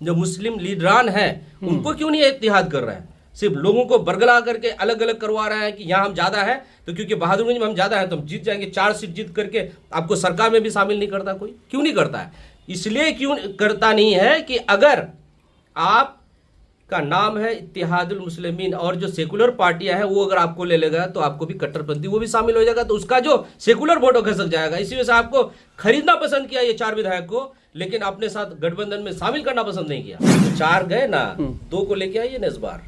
जो मुस्लिम लीडरान हैं उनको क्यों नहीं इत्तेहाद कर रहे हैं? सिर्फ लोगों को बरगला करके अलग अलग करवा रहे हैं कि यहाँ हम ज्यादा है, तो क्योंकि बहादुरगंज में हम ज्यादा है तो हम जीत जाएंगे, 4 सीट जीत करके आपको सरकार में भी शामिल नहीं करता। कोई क्यों नहीं करता है? इसलिए क्यों करता नहीं है कि अगर आप का नाम है इत्तेहादुल मुस्लिमीन और जो सेकुलर पार्टियां हैं वो अगर आपको ले लेगा तो आपको भी कट्टरपंथी वो भी शामिल हो जाएगा, तो उसका जो सेकुलर वोट खसक जाएगा। इसी वजह से आपको खरीदना पसंद किया ये 4 विधायक को, लेकिन अपने साथ गठबंधन में शामिल करना पसंद नहीं किया। तो 4 गए ना, 2 को लेके आइए ना, इस बार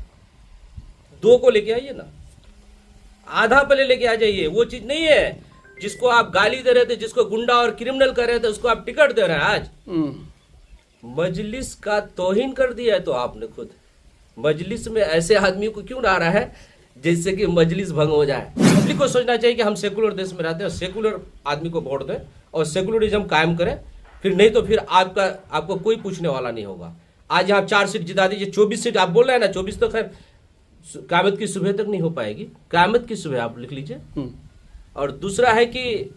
2 को लेके आइए ना, आधा पहले लेके आ जाइए। वो चीज नहीं है जिसको आप गाली दे रहे थे, जिसको गुंडा और क्रिमिनल कर रहे थे, उसको आप टिकट दे रहे हैं। आज मजलिस का तौहीन कर दिया है तो आपने खुद। मजलिस में ऐसे आदमी को क्यों ला रहा है जिससे कि मजलिस भंग हो जाए? पब्लिक को सोचना चाहिए कि हम सेकुलर देश में रहते हैं, सेकुलर आदमी को वोट दें और सेकुलरिज्म कायम करें, फिर नहीं तो फिर आपको कोई पूछने वाला नहीं होगा। आज यहाँ 4 सीट जिता दीजिए, 24 सीट आप बोल रहे हैं ना, 24 तो खैर क़यामत की सुबह तक नहीं हो पाएगी, क़यामत की सुबह आप लिख लीजिए। और दूसरा है कि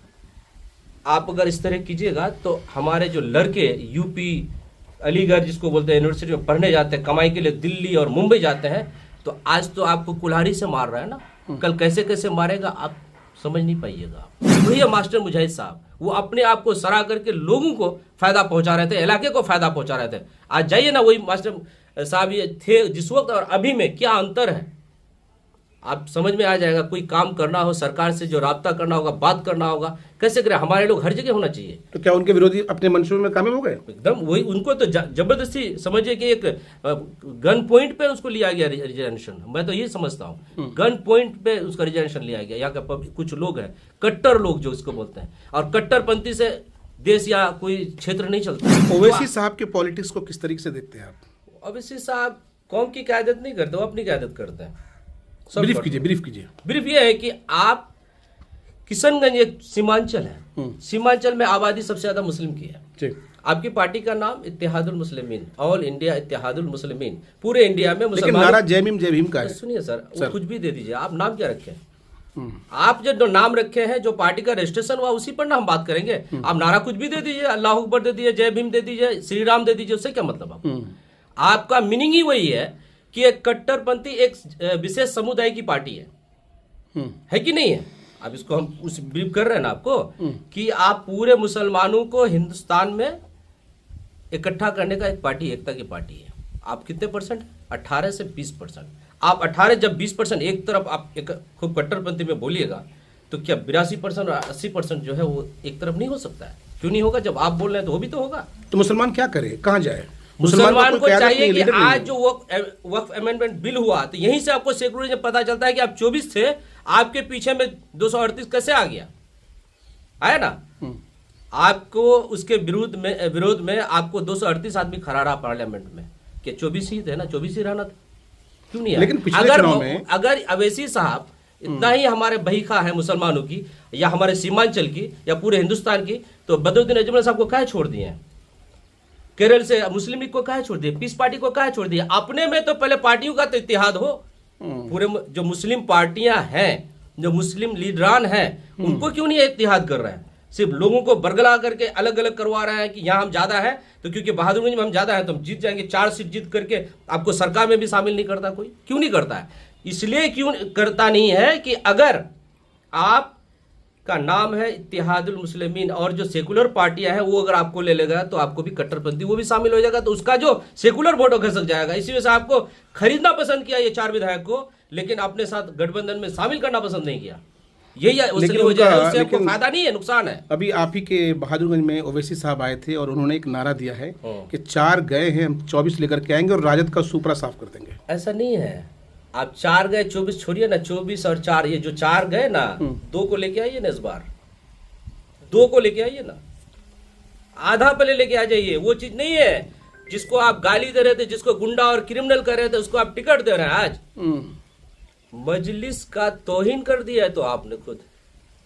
आप अगर इस तरह कीजिएगा तो हमारे जो लड़के यूपी अलीगढ़ जिसको बोलते हैं यूनिवर्सिटी में पढ़ने जाते हैं, कमाई के लिए दिल्ली और मुंबई जाते हैं, तो आज तो आपको कुल्हाड़ी से मार रहा है ना, कल कैसे कैसे मारेगा आप समझ नहीं पाइएगा। वही है मास्टर मुजाहिद साहब, वो अपने आप को सरा करके लोगों को फायदा पहुंचा रहे थे, इलाके को फायदा पहुंचा रहे थे। आज जाइए ना, वही मास्टर साहब ये थे जिस वक्त और अभी में क्या अंतर है आप समझ में आ जाएगा। कोई काम करना हो, सरकार से जो राब्ता करना होगा, बात करना होगा, कैसे करें? हमारे लोग हर जगह होना चाहिए। तो क्या उनके विरोधी अपने मंशूबे में कामयाब हो गए? एकदम वही, उनको तो जबरदस्ती समझिए कि एक गन पॉइंट पे उसको लिया गया रिजर्वेशन। मैं तो ये समझता हूँ गन पॉइंट पे उसका रिजर्वेशन लिया गया। यहाँ का कुछ लोग हैं कट्टर लोग जो इसको बोलते हैं, और कट्टरपंथी से देश या कोई क्षेत्र नहीं चलता। ओवैसी साहब के पॉलिटिक्स को किस तरीके से देखते हैं आप? ओवैसी साहब कौम की क़यादत नहीं करते, वो अपनी क़यादत करते हैं। ब्रीफ कीजिए। ब्रीफ ये है कि आप किशनगंज एक सीमांचल है, सीमांचल में आबादी सबसे ज्यादा मुस्लिम की है। आपकी पार्टी का नाम इत्तेहादुल मुस्लिमीन, ऑल इंडिया इत्तेहादुल मुस्लिमीन, पूरे इंडिया में मुसलमान। नारा जय भीम का है। सुनिए सर, वो कुछ भी दे दीजिए, आप नाम क्या रखे हैं? आप जो नाम रखे हैं, जो पार्टी का रजिस्ट्रेशन हुआ उसी पर ना हम बात करेंगे। आप नारा कुछ भी दे दीजिए, अल्लाह अकबर दे दीजिए, जय भीम दे दीजिए, श्री राम दे दीजिए, उससे क्या मतलब? आपका मीनिंग ही वही है कि एक कट्टरपंथी एक विशेष समुदाय की पार्टी है कि नहीं है? अब इसको हम उस ब्रीफ कर रहे हैं ना आपको कि आप पूरे मुसलमानों को हिंदुस्तान में इकट्ठा करने का एक पार्टी, एकता की पार्टी है। आप कितने परसेंट? 18 से 20%। आप 18 जब 20% एक तरफ आप एक खूब कट्टरपंथी में बोलिएगा तो क्या 82% और 80% जो है वो एक तरफ नहीं हो सकता है? क्यों नहीं होगा? जब आप बोल रहे हैं तो वो भी तो होगा। तो मुसलमान क्या करे, कहाँ जाए? मुसलमान को चाहिए कि आज जो वक्फ अमेंडमेंट बिल हुआ तो यहीं से आपको सेकुलरिज्म पता चलता है कि आप 24 थे, आपके पीछे में 238 कैसे आ गया? आया ना? आपको उसके विरोध में आपको 238 आदमी खड़ा रहा पार्लियामेंट में कि 24 ही थे ना, 24 ही रहना था, क्यों नहीं? लेकिन अगर अवैसी साहब इतना ही हमारे बहीखा है मुसलमानों की या हमारे सीमांचल की या पूरे हिंदुस्तान की, तो बदरुद्दीन अजमल साहब को काहे छोड़ दिए? केरल से मुस्लिम लीग को काहे छोड़ दिए? पीस पार्टी को काहे छोड़ दिया? अपने में तो पहले पार्टियों का तो इत्तेहाद हो। पूरे जो मुस्लिम पार्टियां हैं, जो मुस्लिम लीडरान हैं, उनको क्यों नहीं इत्तेहाद कर रहे हैं? सिर्फ लोगों को बरगला करके अलग अलग करवा रहे हैं कि यहाँ हम ज्यादा है, तो क्योंकि बहादुरगंज में हम ज्यादा है तो हम जीत जाएंगे, 4 सीट जीत करके आपको सरकार में भी शामिल नहीं करता। कोई क्यों नहीं करता है? इसलिए क्यों करता नहीं है कि अगर आप का नाम है इत्तेहादुल मुस्लिमीन और जो सेकुलर पार्टियां हैं वो अगर आपको ले लेगा तो आपको भी कट्टरपंथी वो भी शामिल हो जाएगा, तो उसका जो सेकुलर वोट खसक जाएगा। इसी वजह से आपको खरीदना पसंद किया ये 4 विधायक को, लेकिन अपने साथ गठबंधन में शामिल करना पसंद नहीं किया। यही वजह है, उससे आपको फायदा नहीं है, नुकसान है। अभी आप ही के बहादुरगंज में ओवैसी साहब आए थे और उन्होंने एक नारा दिया है कि 4 गए हैं, हम 24 लेकर के आएंगे और राजद का सुपरा साफ कर देंगे। ऐसा नहीं है, आप 4 गए 24 छोड़िए ना, 24 और 4, ये जो 4 गए ना, 2 को लेके आइए ना, इस बार 2 को लेके आइए ना, आधा पहले लेके आ जाइए। वो चीज नहीं है जिसको आप गाली दे रहे थे, जिसको गुंडा और क्रिमिनल कर रहे थे, उसको आप टिकट दे रहे हैं। आज मजलिस का तौहीन कर दिया है तो आपने खुद।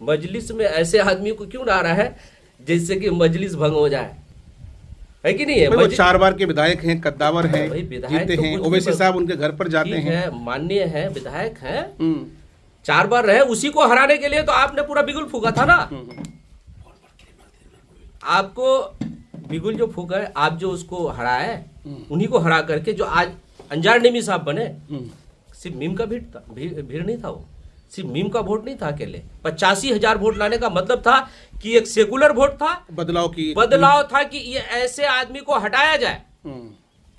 मजलिस में ऐसे आदमी को क्यों ला रहा है जिससे कि मजलिस भंग हो जाए, है कि नहीं है? वो 4 बार के विधायक हैं, कद्दावर हैं, जीते हैं। ओवैसी साहब उनके घर पर जाते हैं, माननीय है, विधायक हैं, 4 बार रहे। उसी को हराने के लिए तो आपने पूरा बिगुल फूका था ना। आपको बिगुल जो फूका है, आप जो उसको हराए उन्हीं को हरा करके जो आज अंजार नेमी साहब बने, सिर्फ मीम का भीड़ नहीं था, वो सिर्फ मीम का वोट नहीं था अकेले। 85,000 वोट लाने का मतलब था कि एक सेकुलर वोट था, बदलाव था कि ये ऐसे आदमी को हटाया जाए,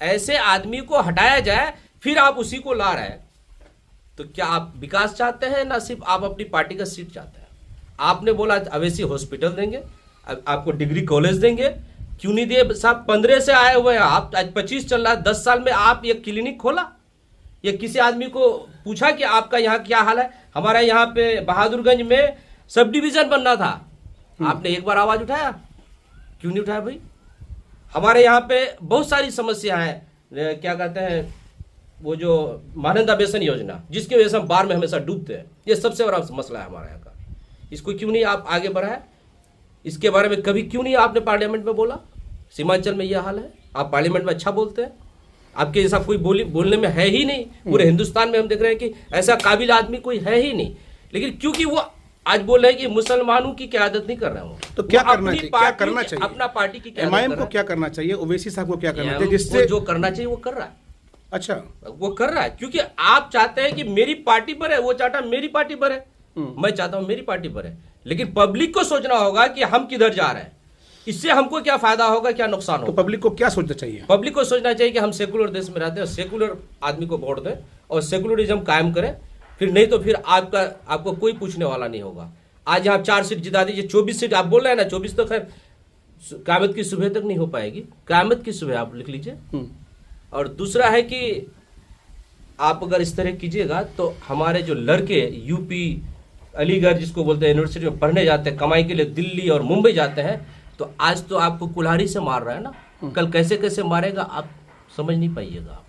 ऐसे आदमी को हटाया जाए, फिर आप उसी को ला रहे हैं। तो क्या आप विकास चाहते हैं, ना सिर्फ आप अपनी पार्टी का सीट चाहते हैं? आपने बोला अवैसी हॉस्पिटल देंगे, आपको डिग्री कॉलेज देंगे, क्यों नहीं दिए साहब? 15 से आए हुए हैं आप, आज 25 चल रहा है, 10 साल में आप ये क्लिनिक खोला? ये किसी आदमी को पूछा कि आपका यहाँ क्या हाल है? हमारा यहाँ पे बहादुरगंज में सब डिवीजन बनना था, आपने एक बार आवाज उठाया? क्यों नहीं उठाया भाई? हमारे यहाँ पे बहुत सारी समस्या है, क्या कहते हैं, वो जो महानंदा बेसन योजना, जिसकी वजह से हम बाढ़ में हमेशा डूबते हैं, ये सबसे बड़ा मसला है हमारे यहाँ का। इसको क्यों नहीं आप आगे बढ़ाए? इसके बारे में कभी क्यों नहीं आपने पार्लियामेंट में बोला? सीमांचल में यह हाल है, आप पार्लियामेंट में अच्छा बोलते हैं, आपके जैसा कोई बोलने में है ही नहीं। पूरे हिंदुस्तान में हम देख रहे हैं कि ऐसा काबिल आदमी कोई है ही नहीं, लेकिन क्योंकि वो आज बोल रहे हैं कि मुसलमानों की क्यादत नहीं कर रहे हो, तो क्या करना चाहिए? क्या करना चाहिए? अपना पार्टी की एमआईएम को क्या करना चाहिए? ओवैसी साहब को क्या करना चाहिए? जिससे जो करना चाहिए वो कर रहा है। अच्छा, वो कर रहा है क्योंकि आप चाहते हैं कि मेरी पार्टी पर है, वो चाहता है मेरी पार्टी पर है, मैं चाहता हूं मेरी पार्टी पर है, लेकिन पब्लिक को सोचना होगा कि हम किधर जा रहे हैं, इससे हमको क्या फायदा होगा, क्या नुकसान होगा। तो पब्लिक को क्या सोचना चाहिए? पब्लिक को सोचना चाहिए कि हम सेकुलर देश में रहते हैं, सेकुलर आदमी को वोट दें और सेकुलरिज्म कायम करें, फिर नहीं तो फिर आपको कोई पूछने वाला नहीं होगा। आज यहाँ 4 सीट जिता दीजिए, 24 सीट आप बोल रहे हैं ना, 24 तो खैर क़यामत की सुबह तक नहीं हो पाएगी, क़यामत की सुबह आप लिख लीजिए। और दूसरा है कि आप अगर इस तरह कीजिएगा तो हमारे जो लड़के यूपी, अलीगढ़ जिसको बोलते हैं, यूनिवर्सिटी में पढ़ने जाते हैं, कमाई के लिए दिल्ली और मुंबई जाते हैं, तो आज तो आपको कुल्हाड़ी से मार रहा है ना, कल कैसे कैसे मारेगा आप समझ नहीं पाइएगा।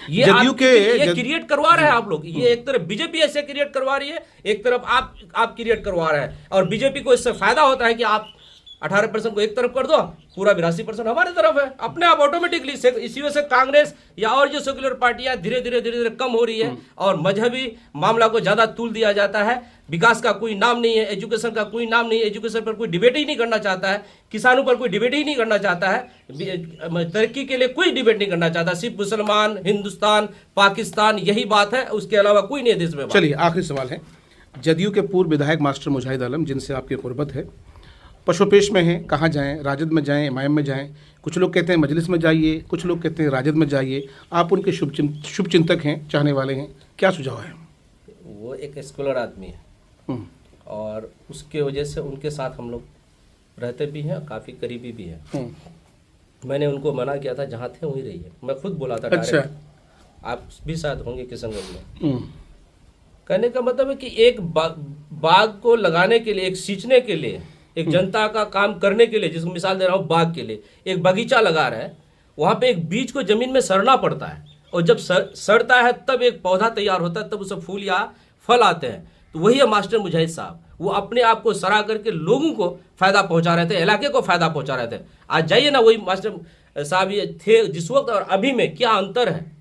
ये क्रिएट करवा रहे हैं आप लोग। ये एक तरफ बीजेपी ऐसे क्रिएट करवा रही है, एक तरफ आप क्रिएट करवा रहे हैं, और बीजेपी को इससे फायदा होता है कि आप 18% को एक तरफ कर दो, पूरा 82% हमारे तरफ है, अपने आप ऑटोमेटिकली। इसी वजह से कांग्रेस या और जो सेक्युलर पार्टियां धीरे धीरे कम हो रही है, और मजहबी मामला को ज्यादा तूल दिया जाता है। विकास का कोई नाम नहीं है, एजुकेशन का कोई नाम नहीं है, एजुकेशन पर कोई डिबेट ही नहीं करना चाहता है, किसानों पर कोई डिबेट ही नहीं करना चाहता है, तरक्की के लिए कोई डिबेट नहीं करना चाहता, सिर्फ मुसलमान, हिंदुस्तान, पाकिस्तान, यही बात है, उसके अलावा कोई नहीं है देश में। चलिए, आखिरी सवाल है, जदयू के पूर्व विधायक मास्टर मुजाहिद आलम, जिनसे आपकी कुर्बत है, पशुपेश में हैं, कहाँ जाएं? राजद में जाएं, एमआईएम में जाएं? कुछ लोग कहते हैं मजलिस में जाइए, कुछ लोग कहते हैं राजद में जाइए। आप उनके शुभचिंतक हैं, चाहने वाले हैं, क्या सुझाव है? वो एक स्कॉलर आदमी है और उसके वजह से उनके साथ हम लोग रहते भी हैं, काफ़ी करीबी भी हैं। मैंने उनको मना किया था, जहाँ थे वहीं रहिए, मैं खुद बोला था। अच्छा, आप भी शायद होंगे किशनगंज में। कहने का मतलब है कि एक बाग को लगाने के लिए, एक सींचने के लिए, एक जनता का काम करने के लिए, जिसको मिसाल दे रहा हूँ, बाग के लिए एक बगीचा लगा रहे हैं, वहाँ पे एक बीज को जमीन में सड़ना पड़ता है, और जब सड़ता है तब एक पौधा तैयार होता है, तब उसे फूल या फल आते हैं। तो वही है मास्टर मुजाहिद साहब, वो अपने आप को सड़ा करके लोगों को फायदा पहुंचा रहे थे, इलाके को फायदा पहुंचा रहे थे। आज जाइए ना, वही मास्टर साहब ये थे जिस वक्त और अभी में क्या अंतर है,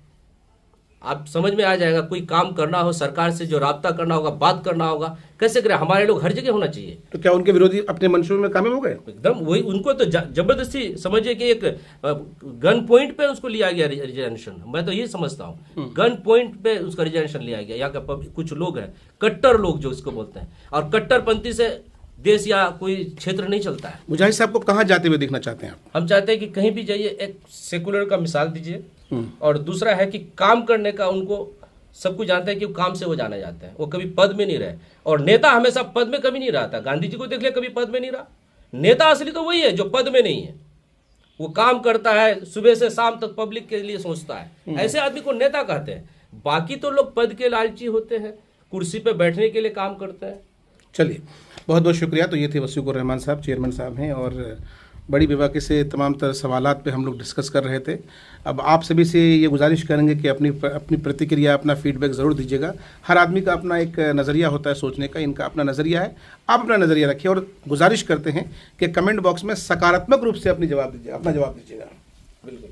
आप समझ में आ जाएगा। कोई काम करना हो, सरकार से जो राब्ता करना होगा, बात करना होगा, कैसे करें? हमारे लोग हर जगह होना चाहिए। तो क्या उनके विरोधी अपने मंशूबे में कामयाब हो गए? एकदम वही, उनको तो जबरदस्ती समझिए कि एक गन पॉइंट पे उसको लिया गया रिजर्वेशन। मैं तो ये समझता हूँ, गन पॉइंट पे उसका रिजर्वेशन लिया गया। यहाँ का कुछ लोग हैं, कट्टर लोग जो इसको बोलते हैं, और कट्टरपंथी से देश या कोई क्षेत्र नहीं चलता है। मुजाहिद साहब को कहाँ जाते हुए देखना चाहते हैं आप? हम चाहते हैं कि कहीं भी जाइए, एक सेकुलर का मिसाल दीजिए, और दूसरा है कि काम करने का, उनको सब कुछ जानते हैं कि काम से वो जाने जाते हैं, वो कभी पद में नहीं रहे। और नेता हमेशा पद में कभी नहीं रहता। गांधी जी को देख ले, कभी पद में नहीं रहा। नेता असली तो वही है जो पद में नहीं है, वो काम करता है, सुबह से शाम तक पब्लिक के लिए सोचता है, ऐसे आदमी को नेता कहते हैं। बाकी तो लोग पद के लालची होते हैं, कुर्सी पे बैठने के लिए काम करते हैं। चलिए, बहुत बहुत शुक्रिया। तो ये थे वसीकुर रहमान साहब, चेयरमैन साहब हैं, और बड़ी बेबाकी से तमाम तरह सवालात पे हम लोग डिस्कस कर रहे थे। अब आप सभी से ये गुजारिश करेंगे कि अपनी प्रतिक्रिया, अपना फीडबैक ज़रूर दीजिएगा। हर आदमी का अपना एक नज़रिया होता है सोचने का, इनका अपना नज़रिया है, आप अपना नज़रिया रखिए, और गुजारिश करते हैं कि कमेंट बॉक्स में सकारात्मक रूप से अपना जवाब दीजिएगा। बिल्कुल।